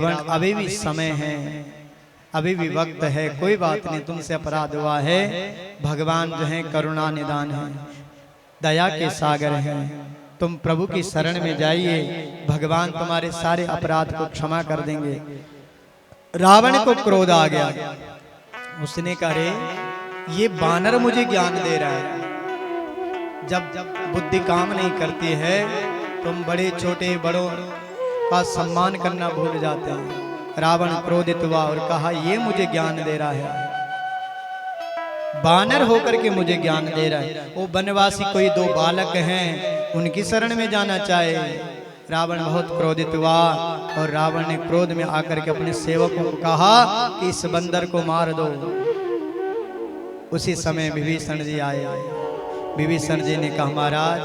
अभी भी समय है, अभी भी वक्त है, कोई बात नहीं, तुमसे अपराध हुआ है। भगवान जो है करुणा निदान है, दया के सागर हैं। तुम प्रभु की शरण में जाइए, भगवान तुम्हारे सारे अपराध को क्षमा कर देंगे। रावण को क्रोध आ गया, उसने कहा रे ये बानर मुझे ज्ञान दे रहा है। जब बुद्धि काम नहीं करती है, तुम बड़े छोटे बड़ों का सम्मान करना भूल जाते हैं। रावण क्रोधित हुआ और कहा ये मुझे ज्ञान दे रहा है, बानर होकर के मुझे ज्ञान दे रहा है। वो बनवासी कोई दो बालक हैं, उनकी शरण में जाना चाहे। रावण बहुत क्रोधित हुआ और रावण ने क्रोध में आकर के अपने सेवकों को कहा कि इस बंदर को मार दो। उसी समय विभीषण जी आए। विभीषण जी ने कहा महाराज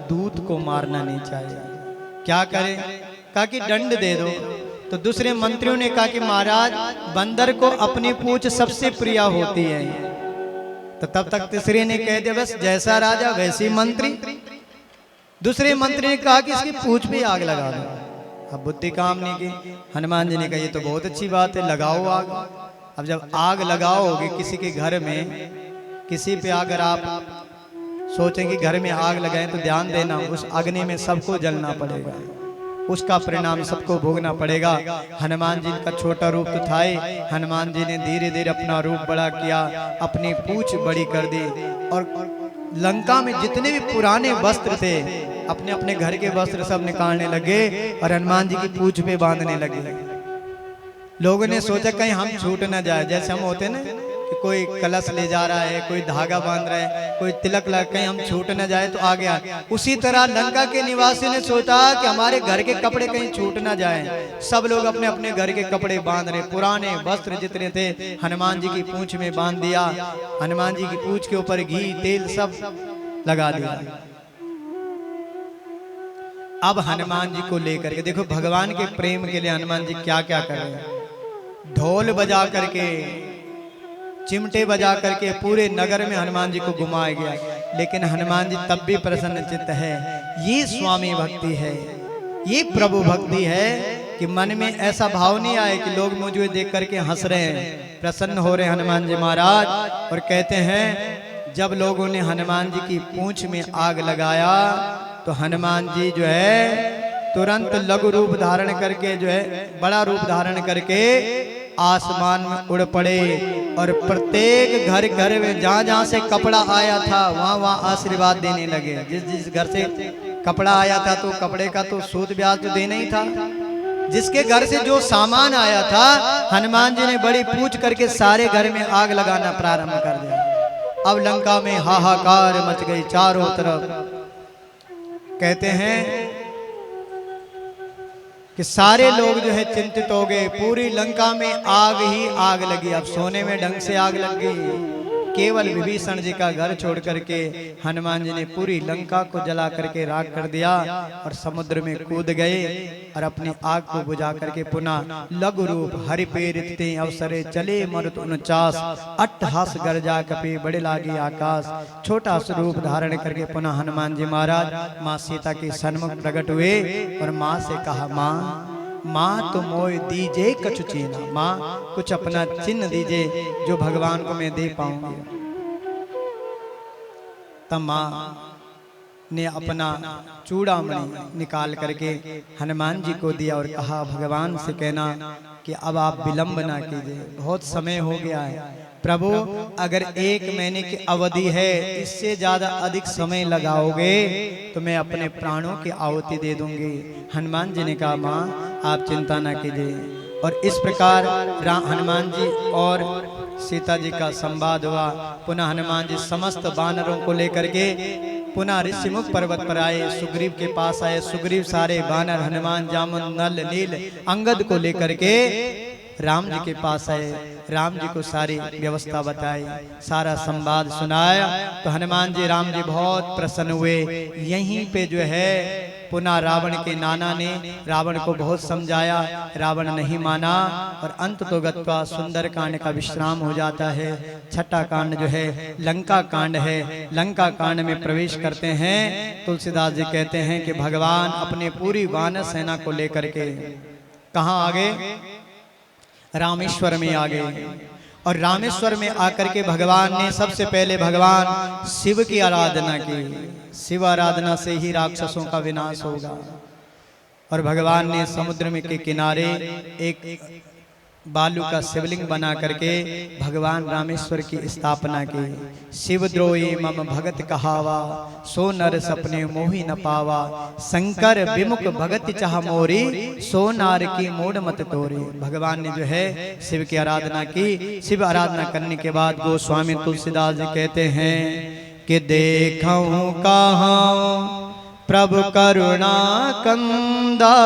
दूत को मारना नहीं चाहिए, क्या करें? कहा कि दंड दे दो। तो दूसरे मंत्रियों ने कहा कि महाराज बंदर को अपनी पूंछ सबसे प्रिय होती है। तो तब तक तीसरे ने कह दिया बस जैसा राजा वैसी मंत्री। दूसरे मंत्री ने कहा कि इसकी पूंछ पे आग लगा दो। अब बुद्धि काम नहीं की। हनुमान जी ने कहा ये तो बहुत अच्छी बात है, लगाओ आग। अब जब आग लगाओगे किसी के घर में, किसी पे अगर आप सोचेंगे घर में आग लगाएं तो ध्यान देना उस अग्नि में सबको जलना पड़ेगा, उसका परिणाम सबको भोगना पड़ेगा। हनुमान जी का छोटा रूप तो था ही, हनुमान जी ने धीरे धीरे अपना रूप बड़ा किया, अपनी पूंछ बड़ी कर दी और लंका में जितने भी पुराने वस्त्र थे अपने अपने घर के वस्त्र सब निकालने लगे और हनुमान जी की पूंछ पे बांधने लगे। लोगों ने सोचा कहीं हम छूट न जाए, जैसे हम होते ना कि कोई कलश ले जा रहा है, कोई धागा बांध रहा है, कोई तिलक लगा, कहीं हम छूट न जाए तो आ गया। उसी तरह लंका के निवासी ने सोचा कि हमारे घर के कपड़े कहीं छूट न जाए। सब लोग अपने अपने घर के कपड़े बांध रहे, पुराने वस्त्र जितने थे हनुमान जी की पूंछ में बांध दिया। हनुमान जी की पूंछ के ऊपर घी तेल सब लगा दिया। अब हनुमान जी को लेकर के देखो भगवान के प्रेम के लिए हनुमान जी क्या क्या कर रहे हैं। ढोल बजा करके, चिमटे बजा करके पूरे नगर में हनुमान जी को घुमाया गया, लेकिन हनुमान जी तब भी प्रसन्न चित्त है। ये स्वामी भक्ति है, ये प्रभु भक्ति है कि मन में ऐसा भाव नहीं आए कि लोग मुझे देख करके हंस रहे हैं। प्रसन्न हो रहे हनुमान जी महाराज और कहते हैं जब लोगों ने हनुमान जी की पूंछ में आग लगाया तो हनुमान जी जो है तुरंत लघु रूप धारण करके जो है बड़ा रूप धारण करके आसमान में उड़ पड़े और प्रत्येक घर घर में जहां जहां से कपड़ा आया था वहां वहां आशीर्वाद देने लगे। जिस जिस घर से कपड़ा आया था तो कपड़े का तो सूद ब्याज तो देना ही था। जिसके घर से जो सामान आया था हनुमान जी ने बड़ी पूछ करके सारे घर में आग लगाना प्रारंभ कर दिया। अब लंका में हाहाकार मच गई चारों तरफ। कहते हैं कि सारे लोग जो है चिंतित हो गए, पूरी लंका में आग ही आग लगी। अब सोने में ढंग से आग लग गई। केवल विभीषण जी का घर छोड़ करके हनुमान जी ने पूरी लंका को जला करके राख कर दिया और समुद्र में कूद गए और अपनी आग को बुझा करके पुनः लघु रूप हरि प्रेरित अवसरे चले मरुत 49 अट्टहास गर्जा कपि बड़े लागी आकाश। छोटा स्वरूप धारण करके पुनः हनुमान जी महाराज माँ सीता के सन्मुख प्रकट हुए और माँ से कहा माँ तो मोय दीजिए कछु चीना, माँ कुछ अपना चिन्ह दीजिए जो भगवान को मैं दे पाऊंगी। तब माँ ने अपना चूड़ामणि निकाल करके हनुमान जी को दिया और कहा भगवान से कहना कि अब आप विलंब ना कीजिए, बहुत समय हो गया है। प्रभु अगर 1 महीने की अवधि है, इससे ज्यादा अधिक समय लगाओगे तो मैं अपने प्राणों की आहुति दे दूंगी। हनुमान जी ने कहा माँ आप चिंता ना कीजिए। और इस प्रकार हनुमान जी और सीता जी का संवाद हुआ। पुनः हनुमान जी समस्त वानरों को लेकर के पुनः ऋषिमुख पर्वत पर आए, सुग्रीव के पास आए। सुग्रीव सारे वानर हनुमान जामुन नल नील अंगद को लेकर के राम जी के पास आए। राम जी को सारी व्यवस्था बताई, सारा संवाद सुनाया। तो हनुमान जी राम जी बहुत प्रसन्न हुए। यहीं पे जो है पुनः रावण के नाना ने रावण को बहुत समझाया, रावण नहीं माना और अंत तो गत्वा सुंदर कांड का विश्राम हो जाता है। छठा कांड जो है लंका कांड है। लंका कांड में प्रवेश करते हैं। तुलसीदास जी कहते हैं कि भगवान अपने पूरी वानर सेना को लेकर के कहाँ आ गए? रामेश्वर में आ गए। और रामेश्वर में आकर के भगवान ने सबसे पहले भगवान शिव की आराधना की। शिव आराधना से ही राक्षसों का विनाश होगा। और भगवान ने समुद्र में के किनारे एक बालू का शिवलिंग बना करके भगवान रामेश्वर की स्थापना की। शिवद्रोही मम भगत कहावा, सो नर सपने मोहि न पावा, शंकर विमुख भगत चाह मोरी, सो नार की मोड़ मत तोरी। भगवान ने जो है शिव की आराधना की। शिव आराधना करने के बाद गोस्वामी तुलसीदास जी कहते हैं कि देखूं कहाँ प्रभु करुणा कंदा,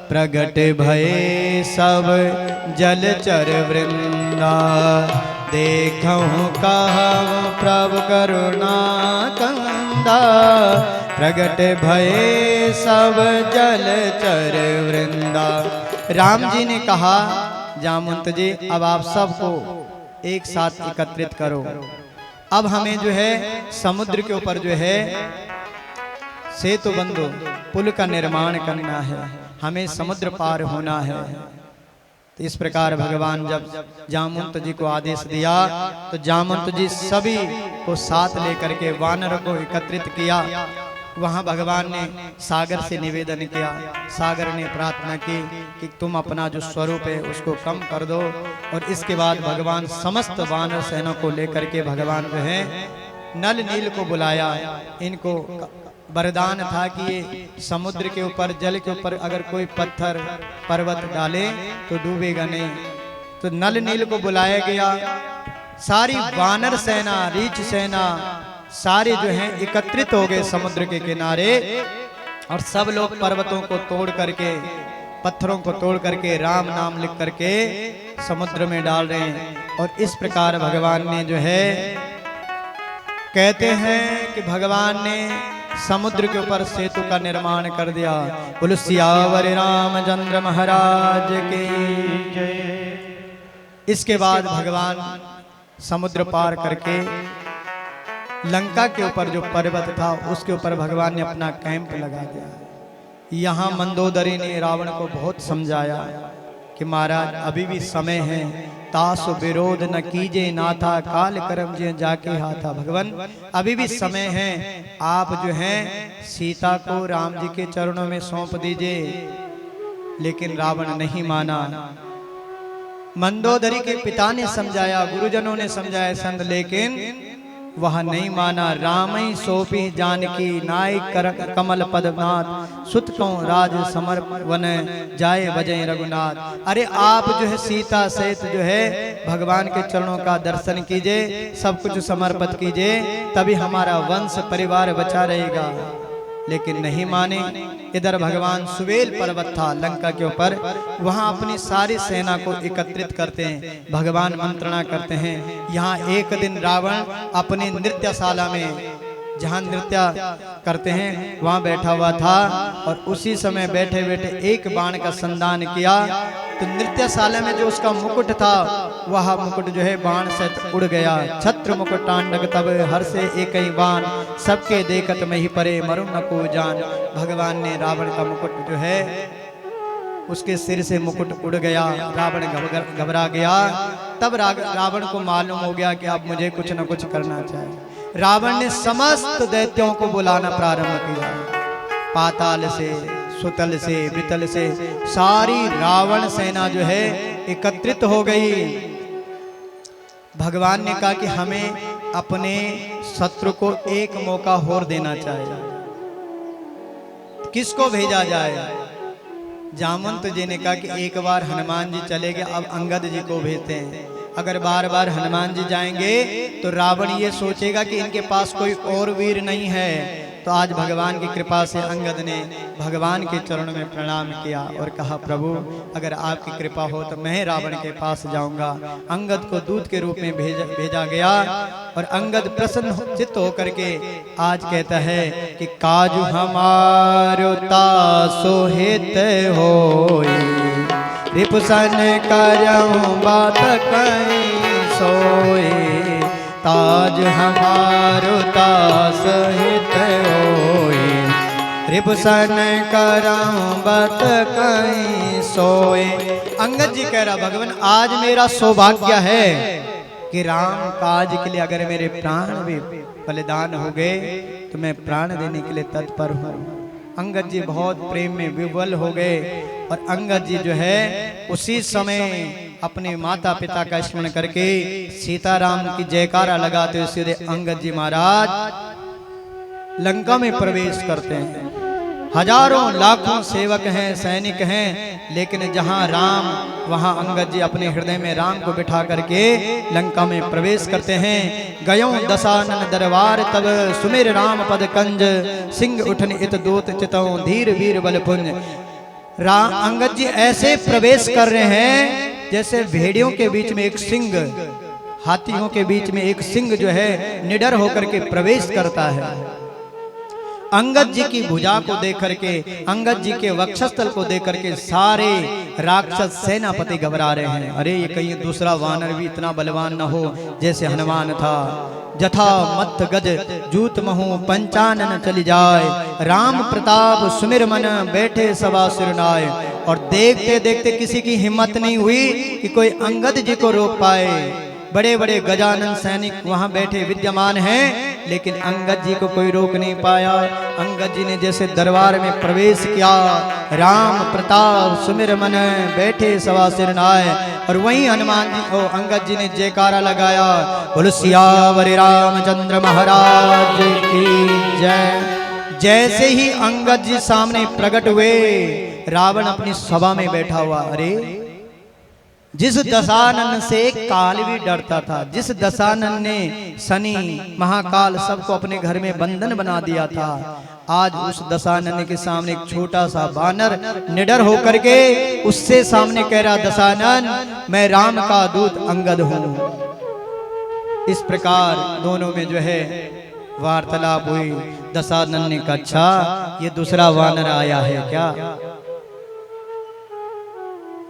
प्रगट भये सब जलचर वृंदा। देखूं कहाँ प्रभु करुणा कंदा, प्रगट भये सब जलचर वृंदा। राम जी ने कहा जामवंत जी अब आप सबको एक साथ एकत्रित करो। अब हमें जो है समुद्र के ऊपर जो है सेतु बंधु पुल का निर्माण करना है, हमें समुद्र पार होना है। तो इस प्रकार भगवान जब जामवंत जी को आदेश दिया तो जामवंत जी सभी को साथ लेकर के वानर को एकत्रित किया। वहाँ भगवान ने सागर से निवेदन किया। सागर ने प्रार्थना की कि तुम अपना जो स्वरूप है उसको कम कर दो। और इसके बाद भगवान समस्त वानर सेना को लेकर के भगवान जो है नल नील को बुलाया। इनको वरदान था कि ये समुद्र के ऊपर जल के ऊपर अगर कोई पत्थर पर्वत डाले तो डूबेगा नहीं। तो नल नील को बुलाया गया। सारी वानर सेना, रीछ सेना सारे जो हैं एकत्रित हो गए समुद्र के किनारे। और सब लोग पर्वतों को तोड़ करके, पत्थरों को तोड़ करके राम नाम लिख करके समुद्र में डाल रहे हैं। और इस प्रकार भगवान ने जो है कहते हैं कि भगवान ने समुद्र के ऊपर सेतु का निर्माण कर दिया। बोलो सियावर रामचंद्र महाराज की जय। इसके बाद भगवान समुद्र पार करके लंका के ऊपर जो पर्वत था उसके ऊपर भगवान ने अपना कैंप लगा दिया। यहाँ मंदोदरी ने रावण को बहुत समझाया कि महाराज अभी भी समय है, तासु विरोध न कीजे नाथा, काल कर्म जे जाके हाथा। भगवान अभी भी समय है, आप जो हैं सीता को राम जी के चरणों में सौंप दीजिए। लेकिन रावण नहीं माना। मंदोदरी के पिता ने समझाया, गुरुजनों ने समझाया संत, लेकिन वह नहीं माना। रामई सोपी जानकी नाय कर कमल पदनाथ, सुत को राज समर्पण जाए बजय रघुनाथ। अरे आप जो है सीता सहित जो है भगवान के चरणों का दर्शन कीजिए, सब कुछ समर्पित कीजिए, तभी हमारा वंश परिवार बचा रहेगा। लेकिन नहीं माने। इधर भगवान सुवेल पर्वत था लंका के ऊपर, वहां अपनी सारी सेना को एकत्रित करते हैं। भगवान मंत्रणा करते हैं। यहाँ एक दिन रावण अपनी नृत्यशाला में, जहाँ नृत्य करते हैं वहां बैठा हुआ था। और उसी समय बैठे बैठे एक बाण का संधान किया तो नृत्यशाला में जो उसका मुकुट था वह मुकुट जो है बाण से उड़ गया। छत्र मुकुट तांडव तब हर से एक ही बाण, सबके देखत में ही परे मरु न को जान। भगवान ने रावण का मुकुट जो है उसके सिर से मुकुट उड़ गया। रावण घबरा गया। तब रावण को मालूम हो गया कि अब मुझे कुछ न कुछ करना चाहिए। रावण ने समस्त दैत्यों को बुलाना प्रारंभ किया। पाताल से, सुतल से, वितल से सारी रावण सेना जो है एकत्रित हो गई। भगवान ने कहा कि हमें अपने शत्रु को एक मौका और देना चाहिए। किसको भेजा जाए? जामवंत जी ने कहा कि एक बार हनुमान जी चले गए, अब अंगद जी को भेजते हैं। अगर बार बार हनुमान जी जाएंगे तो रावण ये सोचेगा कि इनके पास कोई और वीर नहीं है। तो आज भगवान की कृपा से अंगद ने भगवान के चरणों में प्रणाम किया और कहा, प्रभु अगर आपकी कृपा हो तो मैं रावण के पास जाऊंगा। अंगद को दूत के रूप में भेजा गया और अंगद प्रसन्न चित्त होकर के आज कहता है कि काजु हमारो तासो हित होई, रिपुसन करऊं बात कहीं सोई। ताज हमारो तास हित होई, रिपुसन कराऊं बत कहीं सोए। अंगद जी कह रहा भगवान आज मेरा सौभाग्य है कि राम काज के लिए अगर मेरे प्राण भी बलिदान हो गए तो मैं प्राण देने के लिए तत्पर हूँ। अंगद जी बहुत प्रेम में विवल हो गए और अंगद जी जो है उसी समय अपने माता पिता का स्मरण करके सीताराम की जयकारा लगाते हुए सीधे अंगद जी महाराज लंका में प्रवेश करते हैं। हजारों लाखों सेवक हैं, सैनिक हैं, लेकिन जहां राम वहां अंगद जी अपने हृदय में राम को बिठा करके लंका में प्रवेश करते हैं। गयो दशानन दरबार तब सुमेर राम पद कंज सिंह उठन इत दूत चितों धीर वीर बल पुंज। अंगद जी ऐसे प्रवेश कर रहे हैं जैसे भेड़ियों के बीच में एक सिंह, हाथियों के बीच में एक सिंह जो है निडर होकर के प्रवेश करता है। अंगद जी की भुजा को देख करके, अंगद जी के वक्षस्थल को देख करके सारे राक्षस सेनापति घबरा रहे हैं। अरे ये कहीं दूसरा वानर भी इतना बलवान न हो जैसे हनुमान था। जथा मत गज जूत महू पंचानन चली जाए, राम प्रताप सुमिर मन बैठे सभा सिरनाए। और देखते देखते किसी की हिम्मत नहीं हुई कि कोई अंगद जी को रोक पाए। बड़े बड़े गजानन सैनिक वहां बैठे विद्यमान हैं, लेकिन अंगद जी को कोई रोक नहीं पाया। अंगद जी ने जैसे दरबार में प्रवेश किया, राम प्रताप सुमिर मन बैठे सवा सिरनाए, और वहीं हनुमान जी को अंगद जी ने जयकारा लगाया, बोलो सियावर रामचंद्र महाराज की जय। जैसे ही अंगद जी सामने प्रकट हुए, रावण अपनी सभा में बैठा हुआ। अरे जिस दशानन से काल भी डरता था, जिस दशानन ने शनि महाकाल सबको अपने घर में बंधन बना दिया था, आज उस दशानन के सामने एक छोटा सा बानर निडर होकर के उससे सामने कह रहा, दशानन मैं राम का दूत अंगद हूं। इस प्रकार दोनों में जो है वार्तालाप हुई। दशानन ने कहा, अच्छा ये दूसरा वानर आया है क्या?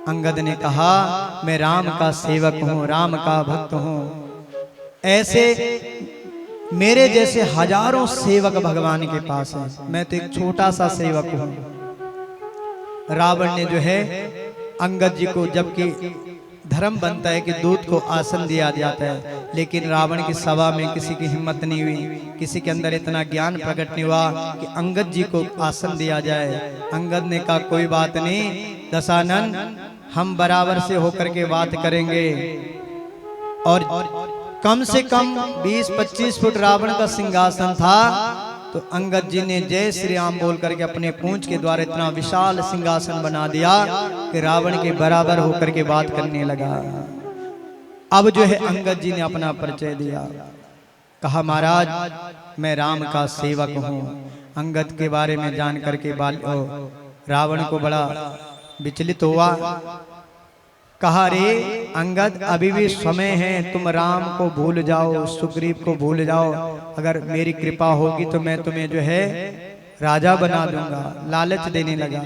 अंगद ने कहा, मैं राम का सेवक हूं, राम का भक्त हूं। ऐसे मेरे जैसे हजारों सेवक भगवान के पास हैं, मैं तो एक छोटा सा सेवक हूं। रावण ने जो है अंगद जी को, जबकि धर्म बनता है कि दूत को आसन दिया जाता है, लेकिन रावण की सभा में किसी की हिम्मत नहीं हुई, किसी के अंदर इतना ज्ञान प्रकट नहीं हुआ कि अंगद जी को आसन दिया जाए। अंगद ने कहा, कोई बात नहीं दशानन, हम बराबर से होकर के बात करेंगे। और कम से कम 20-25 फुट रावण का सिंहासन था, तो अंगद जी ने जय श्री राम बोल करके अपने पूंछ के द्वारा इतना विशाल सिंहासन बना दिया कि रावण के बराबर होकर के बात करने लगा। अब जो है अंगद जी ने अपना परिचय दिया, कहा, महाराज मैं राम का सेवक हूँ। अंगद के बारे में जान करके रावण को बड़ा विचलित हुआ। कहा, रे अंगद अभी भी समय है, तुम राम को भूल जाओ, सुग्रीव को भूल जाओ। अगर मेरी कृपा होगी तो मैं तुम्हें जो है राजा बना दूंगा। लालच देने लगा।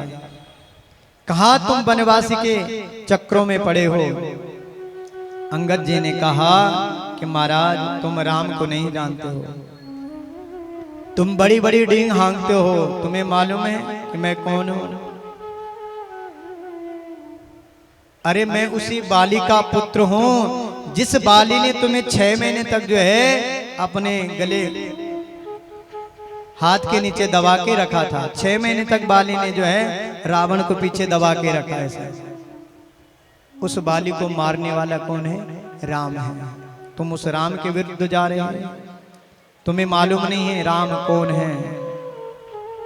कहा, तुम वनवासी के चक्रों में पड़े हो। अंगद जी ने कहा कि महाराज तुम राम को नहीं जानते हो, तुम बड़ी बड़ी डींग हाँकते हो, तुम्हें मालूम है कि मैं कौन हूं? अरे मैं उसी बाली का पुत्र हूं जिस बाली ने तुम्हें 6 महीने तक जो है अपने गले हाथ के नीचे दबा के रखा था। 6 महीने तक बाली ने जो है रावण को पीछे दबा के रखा है। उस बाली को मारने वाला कौन है? राम है। तुम उस राम के विरुद्ध जा रहे हो, तुम्हें मालूम नहीं है राम कौन है।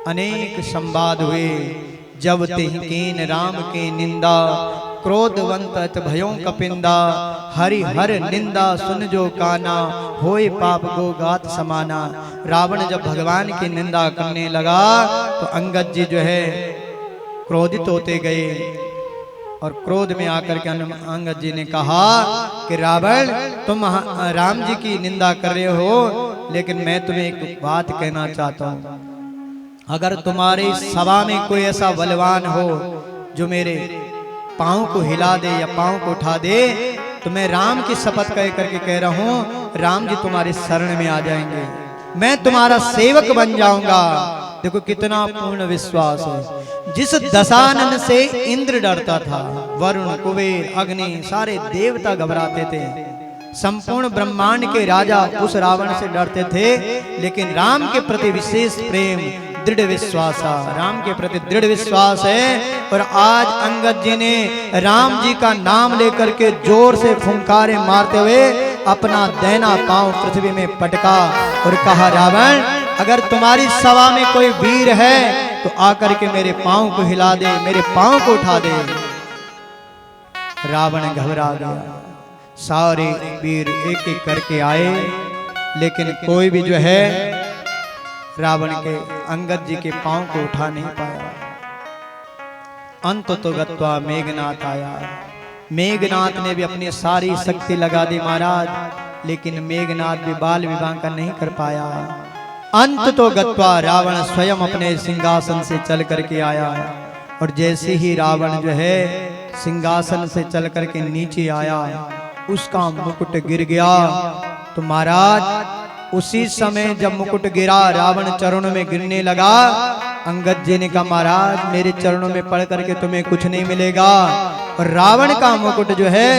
अनेक संवाद हुए, जब तिहकीन राम के निंदा, क्रोधवंत भयों कपिंदा, हरि हर निंदा सुन जो काना, होए पाप गो गात समाना। रावण जब भगवान की निंदा करने लगा तो अंगद जी जो है क्रोधित होते गए, और क्रोध में आकर के अंगद जी ने कहा कि रावण तुम राम जी की निंदा कर रहे हो, लेकिन मैं तुम्हें एक बात कहना चाहता हूँ। अगर तुम्हारी सभा में कोई ऐसा बलवान हो जो मेरे पाँव को हिला दे या पाँव को उठा दे, तो मैं राम की शपथ कह करके कह रहा हूँ, राम जी तुम्हारे शरण में आ जाएंगे, मैं तुम्हारा सेवक बन जाऊंगा। देखो कितना पूर्ण विश्वास है। जिस दशानन से इंद्र डरता था, वरुण, कुबेर, अग्नि, सारे देवता घबराते थे, संपूर्ण ब्रह्मांड के राजा उस रावण से डरते थे, लेकिन राम के प्रति विशेष प्रेम, दृढ़ विश्वास था। राम के प्रति दृढ़ विश्वास है। और आज अंगद जी ने राम जी का नाम लेकर के जोर से फुंकारे मारते हुए अपना दाहिना पांव पृथ्वी में पटका और कहा, रावण, अगर तुम्हारी सभा में कोई वीर है तो आकर के मेरे पांव को हिला दे, मेरे पांव को उठा दे। रावण घबरा गया। सारे वीर एक एक करके आए, लेकिन कोई भी जो है रावण के, अंगद जी के पांव को उठा नहीं पाया। अंत तो गत्वा मेघनाथ आया। मेघनाथ ने भी अपनी सारी शक्ति लगा दी महाराज, लेकिन मेघनाथ भी बाल विवाह का नहीं कर पाया। अंत तो गत्वा रावण स्वयं अपने सिंहासन से चल करके आया, और जैसे ही रावण जो है सिंहासन से चल करके नीचे आया, उसका मुकुट गिर गया। तो महाराज उसी समय जब मुकुट गिरा, रावण चरणों में गिरने लगा, अंगद जी ने कहा, महाराज मेरे चरणों में पड़ करके तुम्हें कुछ नहीं मिलेगा। और रावण का मुकुट जो है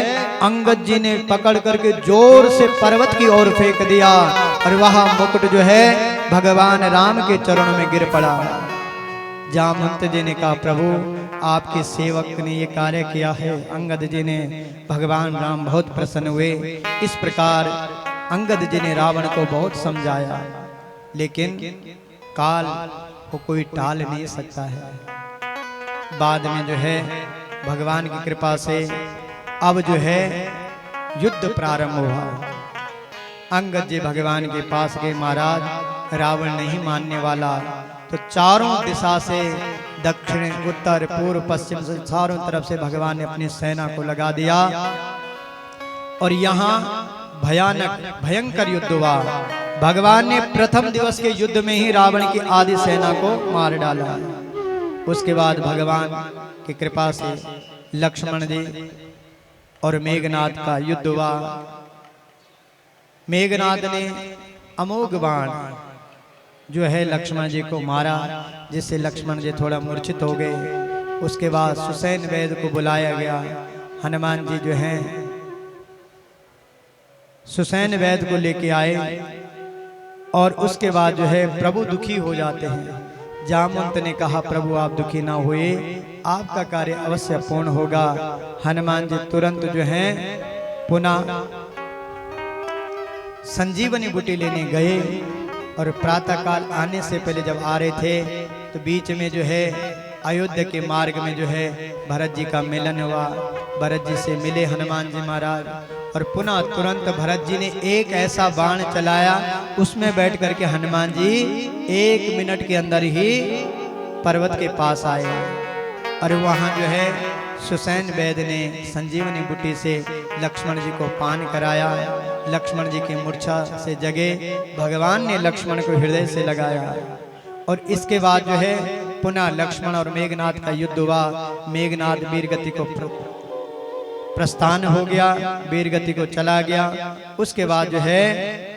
अंगद जी ने पकड़ करके जोर से पर्वत की ओर फेंक दिया, और वह मुकुट जो है भगवान राम के चरणों में गिर पड़ा। जामवंत जी ने कहा, प्रभु आपके सेवक ने ये कार्य किया है। अंगद जी ने, भगवान राम बहुत प्रसन्न हुए। इस प्रकार अंगद जी ने रावण को बहुत समझाया, लेकिन काल को कोई टाल नहीं सकता है। बाद में जो है भगवान की कृपा से अब जो है युद्ध प्रारंभ हुआ। अंगद जी भगवान के पास गए, महाराज रावण नहीं मानने वाला। तो चारों दिशा से, दक्षिण, उत्तर, पूर्व, पश्चिम से चारों तरफ से भगवान ने अपनी सेना को लगा दिया, और यहाँ भयानक भयंकर युद्ध हुआ। भगवान ने प्रथम दिवस के युद्ध में ही रावण की आधी सेना को मार डाला। उसके बाद भगवान की कृपा से लक्ष्मण जी और मेघनाथ का युद्ध हुआ। मेघनाथ ने अमोघ बाण जो है लक्ष्मण जी को मारा, जिससे लक्ष्मण जी थोड़ा मूर्छित हो गए। उसके बाद सुसैन वैद्य को बुलाया गया। हनुमान जी जो हैं सुसैन वैद्य को लेके आए, और उसके बाद जो है प्रभु दुखी हो जाते हैं। जामवंत ने कहा, प्रभु आप दुखी ना हुए, आपका कार्य अवश्य पूर्ण होगा। हनुमान जी तुरंत जो है पुनः संजीवनी बूटी लेने गए, और प्रातः काल आने से पहले जब आ रहे थे तो बीच में जो है अयोध्या के मार्ग में जो है भरत जी का मिलन हुआ। भरत जी से मिले हनुमान जी महाराज, और पुनः तुरंत भरत जी ने एक ऐसा बाण चलाया, उसमें बैठ करके हनुमान जी 1 मिनट के अंदर ही पर्वत के पास आए। और वहाँ जो है सुसैन वैद्य ने संजीवनी बूटी से लक्ष्मण जी को पान कराया। लक्ष्मण जी की मूर्छा से जगे, भगवान ने लक्ष्मण को हृदय से लगाया। और इसके बाद जो है पुनः लक्ष्मण और मेघनाथ का युद्ध हुआ। मेघनाथ वीरगति को प्रस्थान हो गया, वीरगति को चला गया। उसके बाद जो है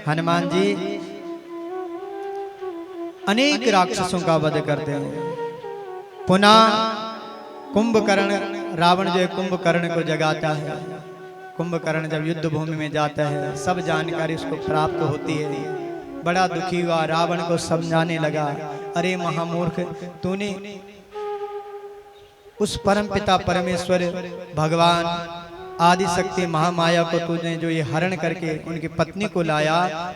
हनुमान जी अनेक राक्षसों का वध करते हैं। पुनः कुंभकर्ण, रावण जो है कुंभकर्ण को जगाता है। कुंभकर्ण जब युद्ध भूमि में जाता है, सब जानकारी उसको प्राप्त होती है। बड़ा दुखी हुआ, रावण को समझाने लगा, अरे महामूर्ख, तूने उस परमपिता परमेश्वर भगवान आदि शक्ति महामाया को तूने जो ये हरण करके उनकी पत्नी को लाया,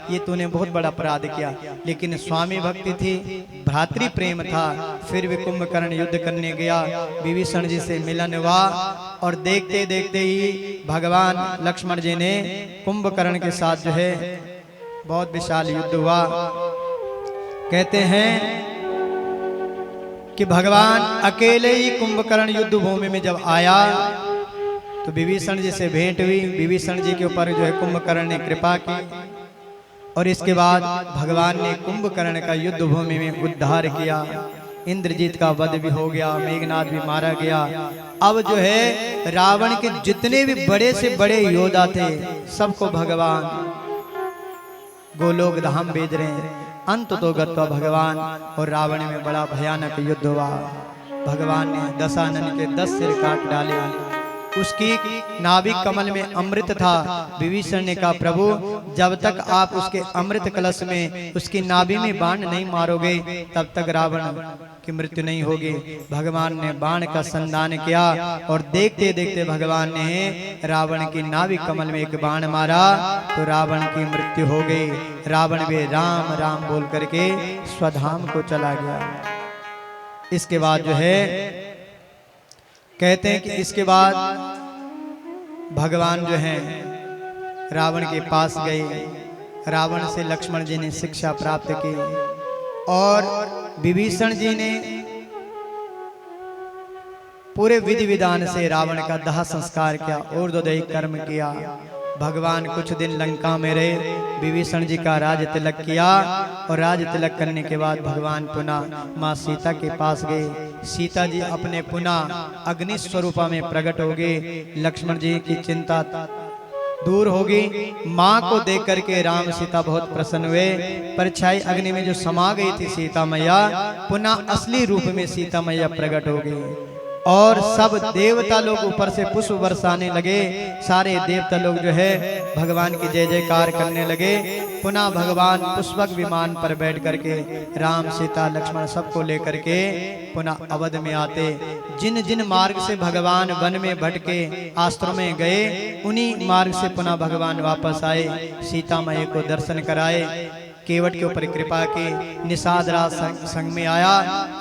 ये तूने बहुत बड़ा अपराध किया। लेकिन स्वामी भक्ति थी, भ्रातृ प्रेम था, फिर भी कुंभकर्ण युद्ध करने गया। विभीषण जी से मिलन हुआ, और देखते देखते ही भगवान लक्ष्मण जी ने कुंभकर्ण के साथ जो है बहुत विशाल युद्ध हुआ। कहते हैं कि भगवान अकेले ही कुंभकर्ण युद्ध भूमि में जब आया तो विभीषण जी से भेंट हुई। विभीषण जी के ऊपर जो है कुंभकर्ण ने कृपा की, और इसके बाद भगवान ने कुंभकर्ण का युद्ध भूमि में उद्धार किया। इंद्रजीत का वध भी हो गया, मेघनाथ भी मारा गया। अब जो है रावण के जितने भी बड़े से बड़े योद्धा थे, सबको भगवान गोलोक धाम भेज रहे हैं। अंत तो गत्वा भगवान और रावण में बड़ा भयानक युद्ध हुआ। भगवान ने दशानन के 10 सिर काट डाले। उसकी नाभिक कमल में अमृत था। विभीषण ने कहा, प्रभु जब तक आप उसके अमृत कलश में उसकी नाभि में बाण नहीं मारोगे तब तक रावण की मृत्यु नहीं होगी। भगवान ने बाण का संधान किया और देखते देखते भगवान ने रावण की नाभिक कमल में एक बाण मारा तो रावण की मृत्यु हो गई। रावण भी राम राम बोल करके स्वधाम को चला गया। इसके बाद जो है कहते हैं कि इसके बाद भगवान जो है रावण के पास गए। रावण से लक्ष्मण जी ने शिक्षा प्राप्त की और विभीषण जी ने पूरे विधि विधान से रावण का दाह संस्कार किया और दैहिक कर्म किया। भगवान कुछ दिन लंका में रहे। विभीषण जी का राज तिलक किया और राज तिलक करने के बाद भगवान पुनः माँ सीता के पास गए। सीता जी अपने पुनः अग्नि स्वरूपा में प्रकट हो गए। लक्ष्मण जी की चिंता दूर होगी। माँ को देख करके राम सीता बहुत प्रसन्न हुए। परछाई अग्नि में जो समा गई थी सीता मैया, पुनः असली रूप में सीता मैया प्रकट हो गई और सब देवता लोग ऊपर से पुष्प बरसाने लगे। सारे देवता लोग जो है भगवान की जय जयकार करने लगे। पुनः भगवान पुष्पक विमान पर बैठ करके राम सीता लक्ष्मण सबको लेकर के पुनः अवध में आते। जिन जिन मार्ग से भगवान वन में भटके आश्रम में गए उन्हीं मार्ग से पुनः भगवान वापस आए। सीता मैया को दर्शन कराए। केवट के ऊपर कृपा की। निषाद राज संग में आया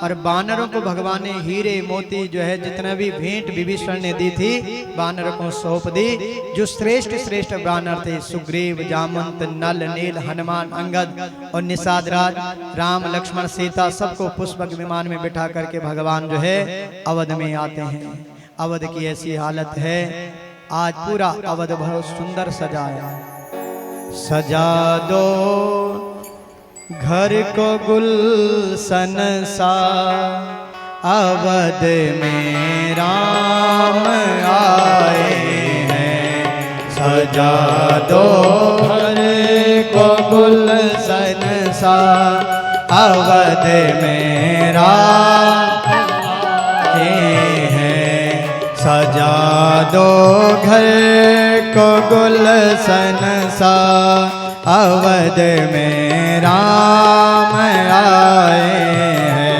और बानरों को भगवान ने हीरे मोती जो है जितना भी भेंट विभीषण ने दी थी बानरों को सौंप दी। जो श्रेष्ठ श्रेष्ठ बानर थे सुग्रीव जामवंत नल नील हनुमान अंगद और निषाद राज राम लक्ष्मण सीता सबको पुष्पक विमान में बिठा करके भगवान जो है अवध में आते हैं। अवध की ऐसी हालत है आज पूरा अवध बहुत सुंदर सजाया। सजा दो घर को गुलशन सा अवध में राम आए हैं। सजा दो घर को गुलशन सा अवध में राम आए हैं। सजा दो घर को गुलशन सा अवध में राम आए हैं।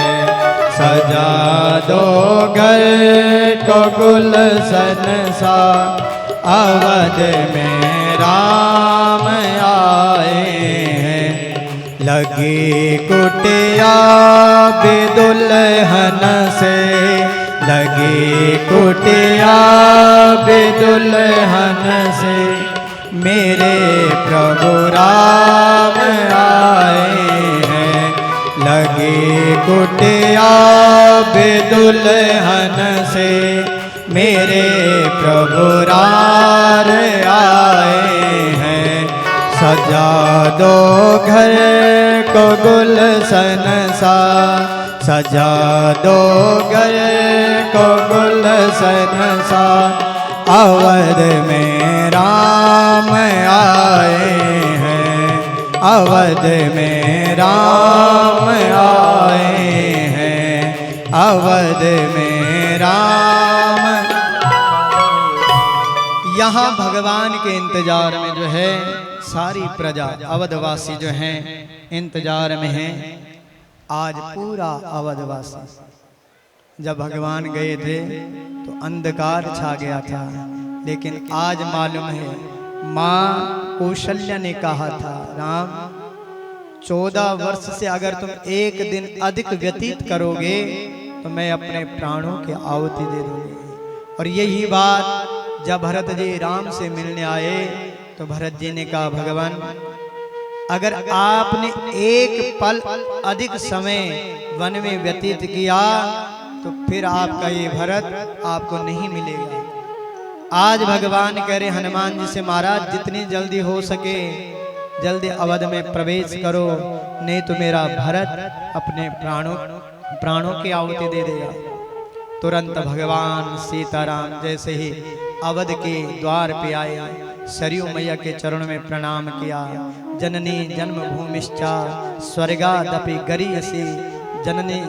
सजा दो घर को गुलशन सा अवध में राम आए हैं। लगी कुटिया दुल्हन से लगी कुटिया दुल्हन से मेरे प्रभु राम आए हैं। लगी कुटिया दुल्हन से मेरे प्रभु राम आए हैं। सजा दो घर को गुलशन सा सजा दो घर को गुलशन सा अवध में राम आए हैं। अवध में राम आए हैं। अवध में राम। यहाँ भगवान के इंतजार में जो है सारी प्रजा अवधवासी जो हैं इंतजार में हैं। आज पूरा अवधवासी जब भगवान गए थे तो अंधकार छा गया था, लेकिन आज मालूम है माँ कौशल्या ने कहा था राम 14 वर्ष से अगर तुम एक दिन अधिक व्यतीत करोगे तो मैं अपने प्राणों की आहुति दे दूंगी। और यही बात जब भरत जी राम से मिलने आए तो भरत जी ने कहा भगवान अगर आपने एक पल अधिक समय वन में व्यतीत किया तो फिर आपका ये भरत आपको नहीं मिलेगा। आज भगवान कह रहे हनुमान जी से महाराज जितनी जल्दी हो सके जल्दी अवध में प्रवेश करो, नहीं तो मेरा भरत अपने प्राणों की आहुति दे देगा। तुरंत भगवान सीताराम जैसे ही अवध के द्वार पे आए सरयू मैया के चरणों में प्रणाम किया। जननी जन्मभूमिश्चा स्वर्गादपि गरीयसी, जननी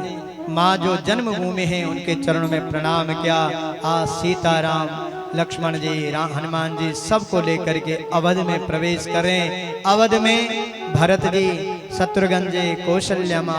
माँ जो जन्मभूमि है उनके चरणों में प्रणाम किया। आज सीताराम लक्ष्मण जी हनुमान जी सबको लेकर के अवध में प्रवेश करें। अवध में भरत जी, शत्रुघ्न जी, कौशल्या माँ